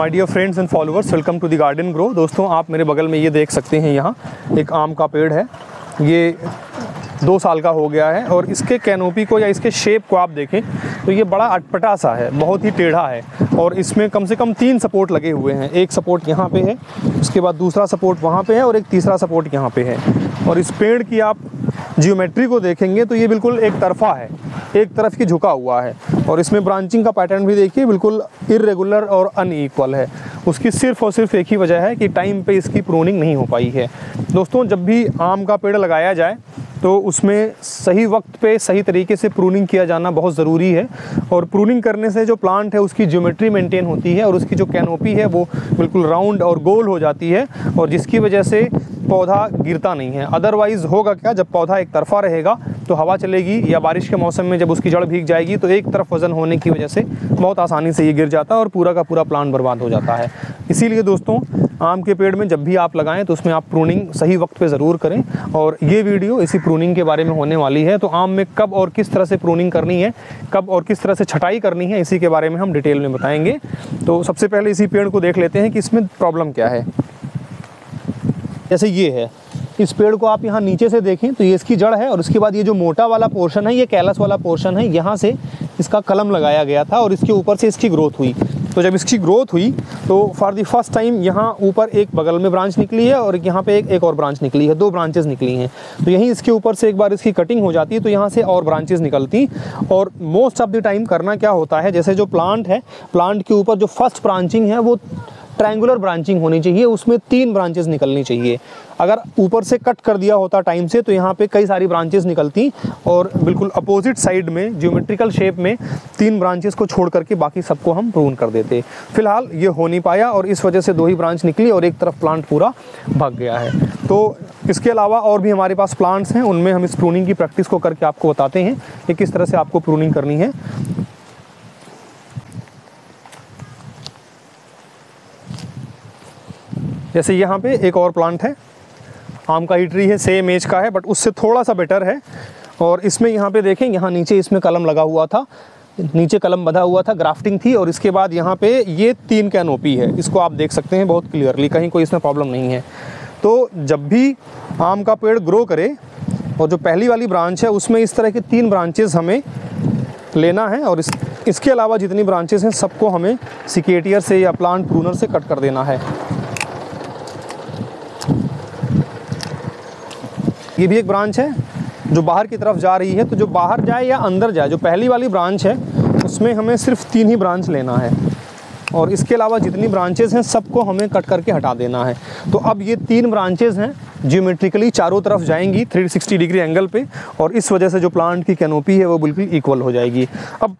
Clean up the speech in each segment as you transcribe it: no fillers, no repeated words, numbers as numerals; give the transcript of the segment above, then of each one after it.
My dear friends and followers, welcome to the garden grow. दोस्तों, आप मेरे बगल में ये देख सकते हैं, यहाँ एक आम का पेड़ है। ये 2 साल का हो गया है और इसके कैनोपी को या इसके शेप को आप देखें तो ये बड़ा अटपटा सा है, बहुत ही टेढ़ा है और इसमें कम से कम 3 सपोर्ट लगे हुए हैं। एक सपोर्ट यहाँ पे है, उसके बाद दूसरा सपोर्ट वहाँ पे है और एक तीसरा सपोर्ट यहाँ पे है। और इस पेड़ की आप जियोमेट्री को देखेंगे तो ये बिल्कुल एक तरफा है, एक तरफ की झुका हुआ है और इसमें ब्रांचिंग का पैटर्न भी देखिए बिल्कुल इर्रेगुलर और अनइक्वल है। उसकी सिर्फ और सिर्फ एक ही वजह है कि टाइम पे इसकी प्रूनिंग नहीं हो पाई है। दोस्तों, जब भी आम का पेड़ लगाया जाए तो उसमें सही वक्त पे सही तरीके से प्रूनिंग किया जाना बहुत ज़रूरी है और प्रूनिंग करने से जो प्लांट है उसकी ज्योमेट्री मेंटेन होती है और उसकी जो कैनोपी है वो बिल्कुल राउंड और गोल हो जाती है और जिसकी वजह से पौधा गिरता नहीं है। अदरवाइज़ होगा क्या, जब पौधा एक तरफा रहेगा तो हवा चलेगी या बारिश के मौसम में जब उसकी जड़ भीग जाएगी तो एक तरफ वज़न होने की वजह से बहुत आसानी से ये गिर जाता है और पूरा का पूरा प्लांट बर्बाद हो जाता है। इसीलिए दोस्तों, आम के पेड़ में जब भी आप लगाएं तो उसमें आप प्रूनिंग सही वक्त पे ज़रूर करें और ये वीडियो इसी प्रूनिंग के बारे में होने वाली है। तो आम में कब और किस तरह से प्रूनिंग करनी है, कब और किस तरह से छटाई करनी है, इसी के बारे में हम डिटेल में बताएंगे। तो सबसे पहले इसी पेड़ को देख लेते हैं कि इसमें प्रॉब्लम क्या है। जैसे ये है, इस पेड़ को आप यहाँ नीचे से देखें तो ये इसकी जड़ है और उसके बाद ये जो मोटा वाला पोर्शन है, ये कैलस वाला पोर्शन है, यहाँ से इसका कलम लगाया गया था और इसके ऊपर से इसकी ग्रोथ हुई। तो जब इसकी ग्रोथ हुई तो फॉर द फर्स्ट टाइम यहाँ ऊपर एक बगल में ब्रांच निकली है और यहाँ पे एक और ब्रांच निकली है, 2 ब्रांचेस निकली हैं। तो यहीं इसके ऊपर से एक बार इसकी कटिंग हो जाती है तो यहाँ से और ब्रांचेस निकलती। और मोस्ट ऑफ द टाइम करना क्या होता है, जैसे जो प्लांट है, प्लांट के ऊपर जो फर्स्ट ब्रांचिंग है वो ट्रायंगुलर ब्रांचिंग होनी चाहिए, उसमें 3 ब्रांचेस निकलनी चाहिए। अगर ऊपर से कट कर दिया होता टाइम से तो यहाँ पे कई सारी ब्रांचेस निकलती और बिल्कुल अपोजिट साइड में ज्योमेट्रिकल शेप में 3 ब्रांचेस को छोड़ करके बाकी सबको हम प्रून कर देते। फिलहाल ये हो नहीं पाया और इस वजह से 2 ही ब्रांच निकली और एक तरफ प्लांट पूरा भाग गया है। तो इसके अलावा और भी हमारे पास प्लांट्स हैं, उनमें हम इस प्रूनिंग की प्रैक्टिस को करके आपको बताते हैं कि किस तरह से आपको प्रूनिंग करनी है। जैसे यहाँ पे एक और प्लांट है, आम का ही ट्री है, सेम एज का है बट उससे थोड़ा सा बेटर है। और इसमें यहाँ पे देखें, यहाँ नीचे इसमें कलम लगा हुआ था, नीचे कलम बंधा हुआ था, ग्राफ्टिंग थी और इसके बाद यहाँ पे ये 3 कैनोपी है। इसको आप देख सकते हैं बहुत क्लियरली, कहीं कोई इसमें प्रॉब्लम नहीं है। तो जब भी आम का पेड़ ग्रो करे और जो पहली वाली ब्रांच है उसमें इस तरह के 3 ब्रांचेस हमें लेना है और इसके अलावा जितनी ब्रांचेस हैं सबको हमें सिकेटियर से या प्लांट प्रूनर से कट कर देना है। ये भी एक ब्रांच है जो बाहर की तरफ जा रही है, तो जो बाहर जाए या अंदर जाए, जो पहली वाली ब्रांच है उसमें हमें सिर्फ 3 ही ब्रांच लेना है और इसके अलावा जितनी ब्रांचेस हैं सबको हमें कट करके हटा देना है। तो अब ये 3 ब्रांचेस हैं, ज्योमेट्रिकली चारों तरफ जाएंगी 360 डिग्री एंगल पे और इस वजह से जो प्लांट की कैनोपी है वो बिल्कुल इक्वल हो जाएगी। अब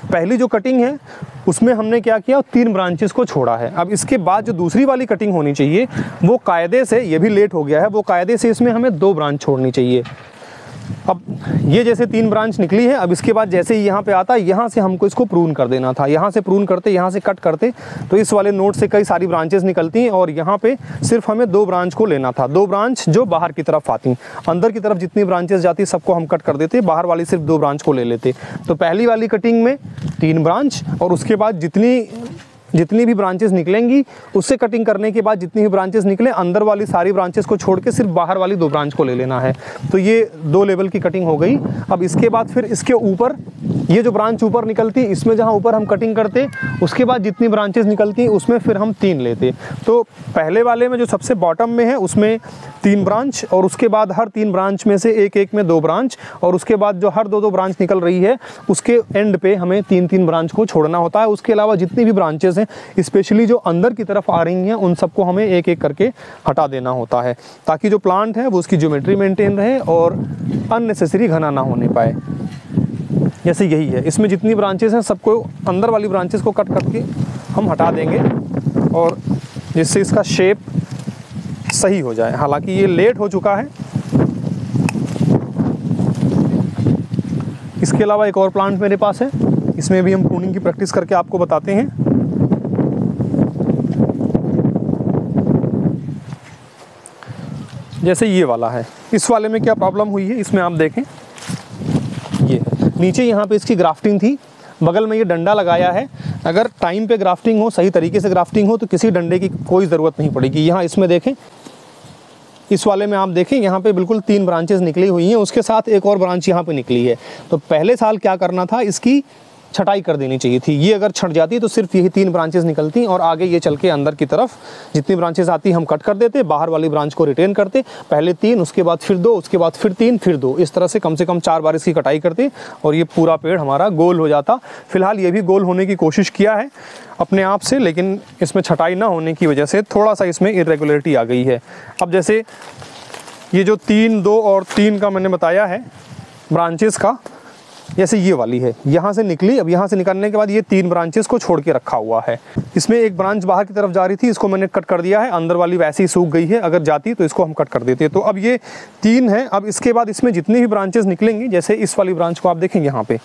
पहली जो कटिंग है उसमें हमने क्या किया, 3 ब्रांचेस को छोड़ा है। अब इसके बाद जो दूसरी वाली कटिंग होनी चाहिए वो कायदे से, ये भी लेट हो गया है, वो कायदे से इसमें हमें 2 ब्रांच छोड़नी चाहिए। अब ये जैसे 3 ब्रांच निकली है, अब इसके बाद जैसे ही यहाँ पे आता है, यहाँ से हमको इसको प्रून कर देना था। यहाँ से प्रून करते, यहाँ से कट करते तो इस वाले नोट से कई सारी ब्रांचेस निकलती हैं और यहाँ पे सिर्फ हमें 2 ब्रांच को लेना था। 2 ब्रांच जो बाहर की तरफ आती, अंदर की तरफ जितनी ब्रांचेस जाती सबको हम कट कर देते, बाहर वाली सिर्फ 2 ब्रांच को ले लेते। तो पहली वाली कटिंग में 3 ब्रांच और उसके बाद जितनी भी ब्रांचेस निकलेंगी उससे कटिंग करने के बाद जितनी भी ब्रांचेस निकले, अंदर वाली सारी ब्रांचेस को छोड़ के सिर्फ बाहर वाली 2 ब्रांच को ले लेना है। तो ये 2 लेवल की कटिंग हो गई। अब इसके बाद फिर इसके ऊपर ये जो ब्रांच ऊपर निकलती, इसमें जहाँ ऊपर हम कटिंग करते उसके बाद जितनी ब्रांचेस निकलती उसमें फिर हम 3 लेते। तो पहले वाले में जो सबसे बॉटम में है उसमें 3 ब्रांच और उसके बाद हर 3 ब्रांच में से एक में 2 ब्रांच और उसके बाद जो हर 2 ब्रांच निकल रही है उसके एंड पे हमें 3 ब्रांच को छोड़ना होता है। उसके अलावा जितनी भी ब्रांचेस हैं, स्पेशली जो अंदर की तरफ आ रही हैं, उन सबको हमें एक करके हटा देना होता है ताकि जो प्लांट है वो उसकी ज्योमेट्री मेंटेन रहे और अननेसेसरी घना ना होने पाए। जैसे यही है, इसमें जितनी ब्रांचेस हैं सबको, अंदर वाली ब्रांचेस को कट करके हम हटा देंगे और जिससे इसका शेप सही हो जाए। हालांकि ये लेट हो चुका है। इसके अलावा एक और प्लांट मेरे पास है, इसमें भी हम प्रूनिंग की प्रैक्टिस करके आपको बताते हैं। जैसे ये वाला है, इस वाले में क्या प्रॉब्लम हुई है, इसमें आप देखें, ये नीचे यहाँ पे इसकी ग्राफ्टिंग थी, बगल में ये डंडा लगाया है अगर टाइम पे ग्राफ्टिंग हो, सही तरीके से ग्राफ्टिंग हो, तो किसी डंडे की कोई ज़रूरत नहीं पड़ेगी। यहाँ इसमें देखें, इस वाले में आप देखें यहाँ पे बिल्कुल 3 ब्रांचेस निकली हुई हैं, उसके साथ एक और ब्रांच यहाँ पे निकली है। तो पहले साल क्या करना था, इसकी छटाई कर देनी चाहिए थी। ये अगर छट जाती तो सिर्फ यही 3 ब्रांचेस निकलती और आगे ये चल के अंदर की तरफ जितनी ब्रांचेस आती हम कट कर देते, बाहर वाली ब्रांच को रिटेन करते। पहले 3, उसके बाद फिर 2, उसके बाद फिर 3, फिर 2, इस तरह से कम 4 बार इसकी कटाई करते और ये पूरा पेड़ हमारा गोल हो जाता। फिलहाल ये भी गोल होने की कोशिश किया है अपने आप से, लेकिन इसमें छटाई ना होने की वजह से थोड़ा सा इसमें इरेगुलरिटी आ गई है। अब जैसे ये जो 3, 2 और 3 का मैंने बताया है ब्रांचेस का, जैसे ये वाली है यहाँ से निकली। अब यहाँ से निकलने के बाद ये 3 ब्रांचेस को छोड़ के रखा हुआ है। इसमें एक ब्रांच बाहर की तरफ जा रही थी, इसको मैंने कट कर दिया है। अंदर वाली वैसे ही सूख गई है, अगर जाती तो इसको हम कट कर देते। तो अब ये 3 है। अब इसके बाद इसमें जितनी भी ब्रांचेस निकलेंगी, जैसे इस वाली ब्रांच को आप देखें यहाँ पे,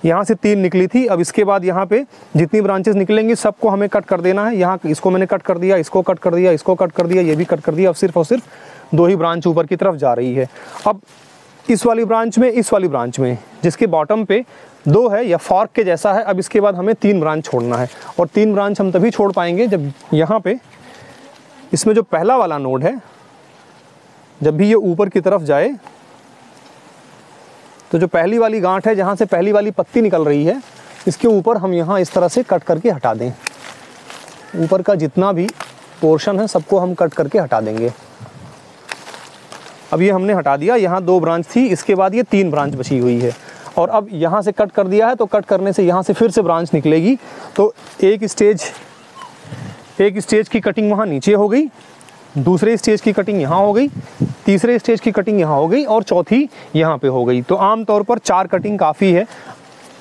यहाँ से 3 निकली थी। अब इसके बाद यहाँ पे जितनी ब्रांचेस निकलेंगी सबको हमें कट कर देना है। यहाँ इसको मैंने कट कर दिया, इसको कट कर दिया, इसको कट कर दिया, ये भी कट कर दिया। अब सिर्फ और सिर्फ 2 ही ब्रांच ऊपर की तरफ जा रही है। अब इस वाली ब्रांच में, इस वाली ब्रांच में जिसके बॉटम पे 2 है या फॉर्क के जैसा है, अब इसके बाद हमें 3 ब्रांच छोड़ना है। और 3 ब्रांच हम तभी छोड़ पाएंगे जब यहाँ पे इसमें जो पहला वाला नोड है, जब भी ये ऊपर की तरफ जाए तो जो पहली वाली गांठ है, जहाँ से पहली वाली पत्ती निकल रही है, इसके ऊपर हम यहाँ इस तरह से कट करके हटा दें। ऊपर का जितना भी पोर्शन है सबको हम कट करके हटा देंगे। अब ये हमने हटा दिया। यहाँ 2 ब्रांच थी, इसके बाद ये 3 ब्रांच बची हुई है। और अब यहाँ से कट कर दिया है, तो कट करने से यहाँ से फिर से ब्रांच निकलेगी। तो एक स्टेज की कटिंग वहाँ नीचे हो गई, दूसरे स्टेज की कटिंग यहाँ हो गई, तीसरे स्टेज की कटिंग यहाँ हो गई और चौथी यहाँ पे हो गई। तो आमतौर पर 4 कटिंग काफ़ी है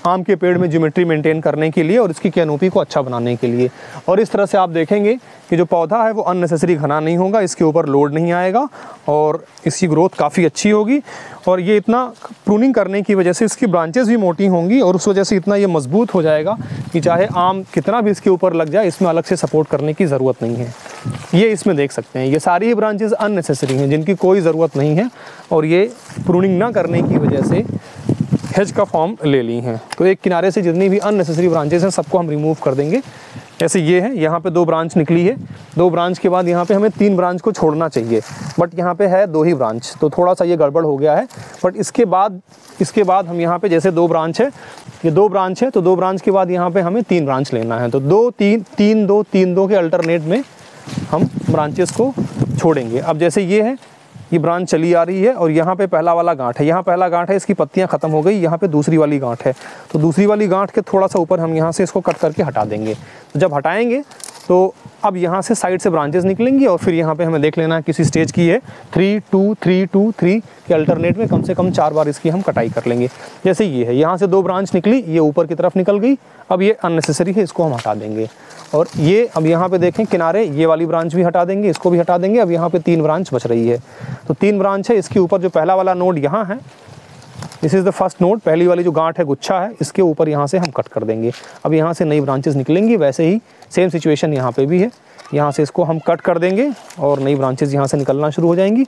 आम के पेड़ में ज्योमेट्री मेंटेन करने के लिए और इसकी कैनोपी को अच्छा बनाने के लिए। और इस तरह से आप देखेंगे कि जो पौधा है वो अननेसेसरी घना नहीं होगा, इसके ऊपर लोड नहीं आएगा और इसकी ग्रोथ काफ़ी अच्छी होगी। और ये इतना प्रूनिंग करने की वजह से इसकी ब्रांचेस भी मोटी होंगी और उस वजह से इतना ये मजबूत हो जाएगा कि चाहे आम कितना भी इसके ऊपर लग जाए, इसमें अलग से सपोर्ट करने की ज़रूरत नहीं है। ये इसमें देख सकते हैं, ये सारी ही ब्रांचेस अननेसेसरी हैं, जिनकी कोई ज़रूरत नहीं है और ये प्रूनिंग ना करने की वजह से हेज का फॉर्म ले ली हैं। तो एक किनारे से जितनी भी अननेसेसरी ब्रांचेस हैं सबको हम रिमूव कर देंगे। जैसे ये है, यहाँ पे 2 ब्रांच निकली है, 2 ब्रांच के बाद यहाँ पे हमें 3 ब्रांच को छोड़ना चाहिए, बट यहाँ पे है 2 ही ब्रांच, तो थोड़ा सा ये गड़बड़ हो गया है। बट इसके बाद हम यहाँ पे जैसे 2 ब्रांच है, ये 2 ब्रांच है, तो 2 ब्रांच के बाद यहाँ पे हमें 3 ब्रांच लेना है। तो 2 3 3 2 3 2 के अल्टरनेट में हम ब्रांचेस को छोड़ेंगे। अब जैसे ये है, ये ब्रांच चली आ रही है और यहाँ पे पहला वाला गांठ है, यहाँ पहला गांठ है, इसकी पत्तियाँ ख़त्म हो गई, यहाँ पे दूसरी वाली गांठ है। तो दूसरी वाली गांठ के थोड़ा सा ऊपर हम यहाँ से इसको कट करके हटा देंगे। तो जब हटाएंगे तो अब यहाँ से साइड से ब्रांचेस निकलेंगी और फिर यहाँ पे हमें देख लेना है किसी स्टेज की है 3 2 3 2 3 के अल्टरनेट में कम से कम 4 बार इसकी हम कटाई कर लेंगे। जैसे ये है, यहाँ से 2 ब्रांच निकली, ये ऊपर की तरफ निकल गई, अब ये अननेसेसरी है, इसको हम हटा देंगे। और ये अब यहाँ पे देखें किनारे, ये वाली ब्रांच भी हटा देंगे, इसको भी हटा देंगे। अब यहाँ पे 3 ब्रांच बच रही है, तो 3 ब्रांच है। इसके ऊपर जो पहला वाला नोड यहाँ है, this is the first node, पहली वाली जो गांठ है, गुच्छा है, इसके ऊपर यहाँ से हम कट कर देंगे। अब यहाँ से नई ब्रांचेस निकलेंगी। वैसे ही सेम सिचुएशन यहाँ पे भी है, यहाँ से इसको हम कट कर देंगे और नई ब्रांचेस यहाँ से निकलना शुरू हो जाएंगी।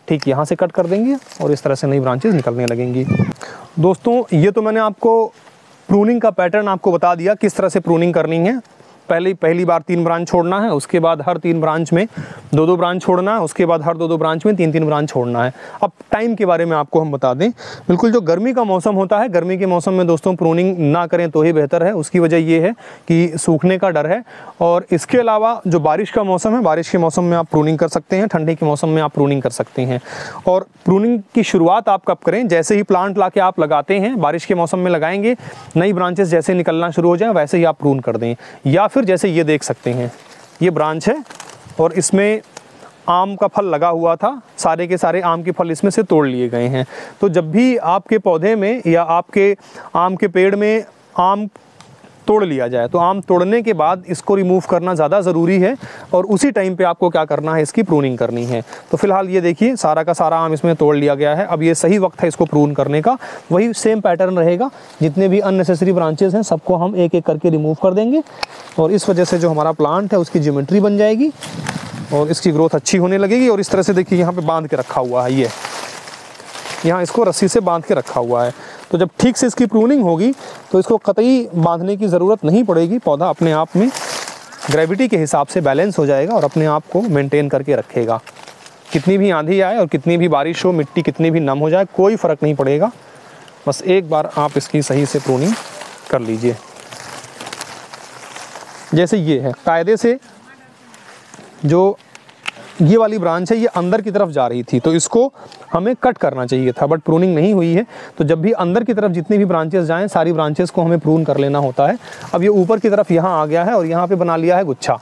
ठीक यहाँ से कट कर देंगे और इस तरह से नई ब्रांचेस निकलने लगेंगी। दोस्तों, ये तो मैंने आपको प्रूनिंग का पैटर्न आपको बता दिया, किस तरह से प्रूनिंग करनी है। पहली बार 3 ब्रांच छोड़ना है, उसके बाद हर 3 ब्रांच में 2-2 ब्रांच छोड़ना है, उसके बाद हर 2-2 ब्रांच में 3-3 ब्रांच छोड़ना है। अब टाइम के बारे में आपको हम बता दें, बिल्कुल जो गर्मी का मौसम होता है, गर्मी के मौसम में दोस्तों प्रूनिंग ना करें तो ही बेहतर है। उसकी वजह ये है कि सूखने का डर है। और इसके अलावा जो बारिश का मौसम है, बारिश के मौसम में आप प्रूनिंग कर सकते हैं, ठंडी के मौसम में आप प्रूनिंग कर सकते हैं। और प्रूनिंग की शुरुआत आप कब करें? जैसे ही प्लांट ला के आप लगाते हैं, बारिश के मौसम में लगाएंगे, नई ब्रांचेस जैसे निकलना शुरू हो जाए वैसे ही आप प्रून कर दें। या फिर जैसे ये देख सकते हैं, ये ब्रांच है और इसमें आम का फल लगा हुआ था, सारे के सारे आम के फल इसमें से तोड़ लिए गए हैं। तो जब भी आपके पौधे में या आपके आम के पेड़ में आम तोड़ लिया जाए, तो आम तोड़ने के बाद इसको रिमूव करना ज़्यादा ज़रूरी है और उसी टाइम पे आपको क्या करना है, इसकी प्रूनिंग करनी है। तो फिलहाल ये देखिए, सारा का सारा आम इसमें तोड़ लिया गया है। अब ये सही वक्त है इसको प्रून करने का। वही सेम पैटर्न रहेगा, जितने भी अननेसेसरी ब्रांचेस हैं सबको हम एक एक करके रिमूव कर देंगे और इस वजह से जो हमारा प्लांट है उसकी ज्योमेट्री बन जाएगी और इसकी ग्रोथ अच्छी होने लगेगी। और इस तरह से देखिए, यहाँ पे बांध के रखा हुआ है, ये यहाँ इसको रस्सी से बांध के रखा हुआ है। तो जब ठीक से इसकी प्रूनिंग होगी तो इसको कतई बांधने की ज़रूरत नहीं पड़ेगी। पौधा अपने आप में ग्रेविटी के हिसाब से बैलेंस हो जाएगा और अपने आप को मेंटेन करके रखेगा। कितनी भी आंधी आए और कितनी भी बारिश हो, मिट्टी कितनी भी नम हो जाए, कोई फ़र्क नहीं पड़ेगा। बस एक बार आप इसकी सही से प्रूनिंग कर लीजिए। जैसे ये है, कायदे से जो ये वाली ब्रांच है ये अंदर की तरफ जा रही थी, तो इसको हमें कट करना चाहिए था, बट प्रूनिंग नहीं हुई है। तो जब भी अंदर की तरफ जितनी भी ब्रांचेस जाएं, सारी ब्रांचेस को हमें प्रून कर लेना होता है। अब ये ऊपर की तरफ यहाँ आ गया है और यहाँ पे बना लिया है गुच्छा।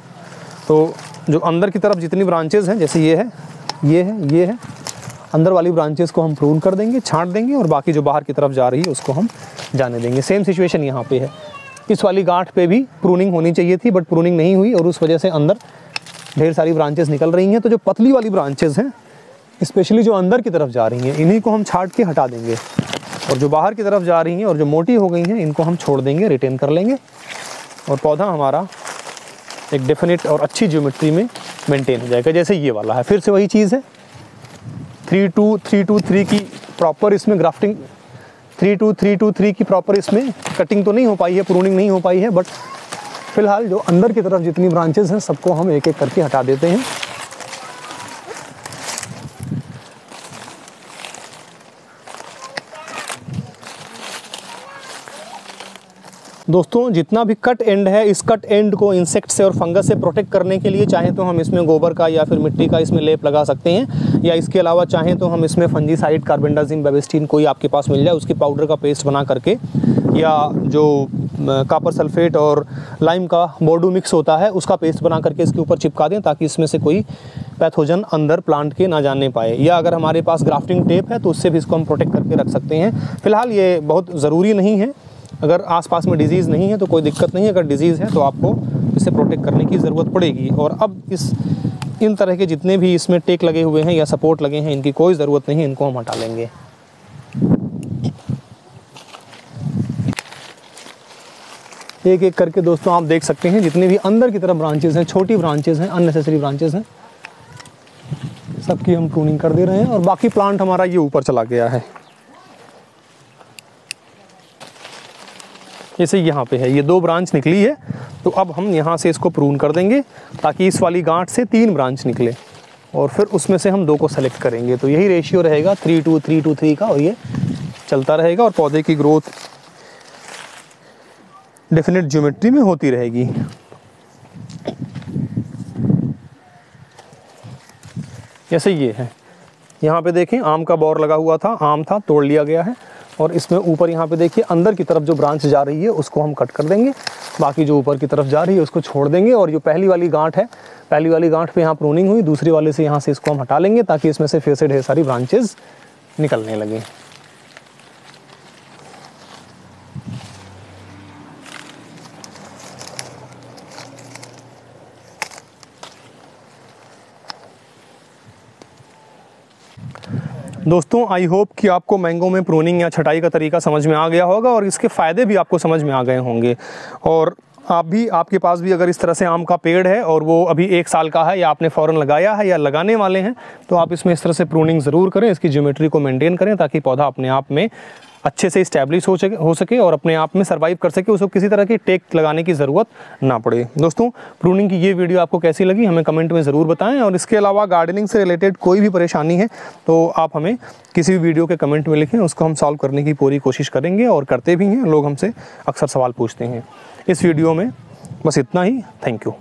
तो जो अंदर की तरफ जितनी ब्रांचेस हैं, जैसे ये है, ये है, ये है, अंदर वाली ब्रांचेस को हम प्रून कर देंगे, छांट देंगे, और बाकी जो बाहर की तरफ जा रही है उसको हम जाने देंगे। सेम सिचुएशन यहाँ पे है। इस वाली गांठ पे भी प्रूनिंग होनी चाहिए थी, बट प्रूनिंग नहीं हुई और उस वजह से अंदर ढेर सारी ब्रांचेस निकल रही हैं। तो जो पतली वाली ब्रांचेस हैं, स्पेशली जो अंदर की तरफ जा रही हैं, इन्हीं को हम छांट के हटा देंगे, और जो बाहर की तरफ जा रही हैं और जो मोटी हो गई हैं, इनको हम छोड़ देंगे, रिटेन कर लेंगे, और पौधा हमारा एक डेफिनेट और अच्छी ज्योमेट्री में मेंटेन हो जाएगा। जैसे ये वाला है, फिर से वही चीज़ है, 3-2-3-2-3 की प्रॉपर इसमें ग्राफ्टिंग, 3-2-3-2-3 की प्रॉपर इसमें कटिंग तो नहीं हो पाई है, प्रूनिंग नहीं हो पाई है, बट फिलहाल जो अंदर की तरफ जितनी ब्रांचेस हैं सबको हम एक एक करके हटा देते हैं। दोस्तों, जितना भी कट एंड है, इस कट एंड को इंसेक्ट से और फंगस से प्रोटेक्ट करने के लिए चाहे तो हम इसमें गोबर का या फिर मिट्टी का इसमें लेप लगा सकते हैं, या इसके अलावा चाहें तो हम इसमें फंजीसाइड, कार्बेंडाजिम, बेबिस्टीन कोई आपके पास मिल जाए उसकी पाउडर का पेस्ट बना करके, या जो कॉपर सल्फेट और लाइम का बोर्डू मिक्स होता है उसका पेस्ट बना करके इसके ऊपर चिपका दें, ताकि इसमें से कोई पैथोजन अंदर प्लांट के ना जाने पाए। या अगर हमारे पास ग्राफ्टिंग टेप है तो उससे भी इसको हम प्रोटेक्ट करके रख सकते हैं। फिलहाल ये बहुत ज़रूरी नहीं है। अगर आसपास में डिजीज़ नहीं है तो कोई दिक्कत नहीं है, अगर डिजीज़ है तो आपको इसे प्रोटेक्ट करने की ज़रूरत पड़ेगी। और अब इन तरह के जितने भी इसमें टेक लगे हुए हैं या सपोर्ट लगे हैं, इनकी कोई ज़रूरत नहीं है, इनको हम हटा लेंगे। एक एक करके दोस्तों आप देख सकते हैं, जितने भी अंदर की तरफ ब्रांचेस हैं, छोटी ब्रांचेस हैं, अननेसेसरी ब्रांचेस हैं, सबकी हम प्रूनिंग कर दे रहे हैं, और बाकी प्लांट हमारा ये ऊपर चला गया है। जैसे यहाँ पे है, ये 2 ब्रांच निकली है, तो अब हम यहाँ से इसको प्रून कर देंगे ताकि इस वाली गांठ से 3 ब्रांच निकले, और फिर उसमें से हम 2 को सेलेक्ट करेंगे। तो यही रेशियो रहेगा 3-2-3-2-3 का, और ये चलता रहेगा और पौधे की ग्रोथ डेफिनेट ज्योमेट्री में होती रहेगी। जैसे ये है, यहाँ पे देखें आम का बौर लगा हुआ था, आम था, तोड़ लिया गया है, और इसमें ऊपर यहाँ पे देखिए अंदर की तरफ जो ब्रांच जा रही है उसको हम कट कर देंगे, बाकी जो ऊपर की तरफ जा रही है उसको छोड़ देंगे। और जो पहली वाली गांठ है, पहली वाली गांठ पे यहाँ प्रूनिंग हुई, दूसरी वाले से यहाँ से इसको हम हटा लेंगे, ताकि इसमें से फिर से ढेर सारी ब्रांचेस निकलने लगें। दोस्तों, आई होप कि आपको मैंगो में प्रूनिंग या छटाई का तरीका समझ में आ गया होगा और इसके फ़ायदे भी आपको समझ में आ गए होंगे। और आपके पास भी अगर इस तरह से आम का पेड़ है और वो अभी 1 साल का है, या आपने फ़ौरन लगाया है या लगाने वाले हैं, तो आप इसमें इस तरह से प्रूनिंग ज़रूर करें, इसकी ज्योमेट्री को मेंटेन करें, ताकि पौधा अपने आप में अच्छे से इस्टेब्लिश हो सके और अपने आप में सर्वाइव कर सके, उसको किसी तरह की टेक लगाने की ज़रूरत ना पड़े। दोस्तों, प्रूनिंग की ये वीडियो आपको कैसी लगी हमें कमेंट में ज़रूर बताएं, और इसके अलावा गार्डनिंग से रिलेटेड कोई भी परेशानी है तो आप हमें किसी भी वीडियो के कमेंट में लिखें, उसको हम सॉल्व करने की पूरी कोशिश करेंगे, और करते भी हैं। लोग हमसे अक्सर सवाल पूछते हैं। इस वीडियो में बस इतना ही। Thank you.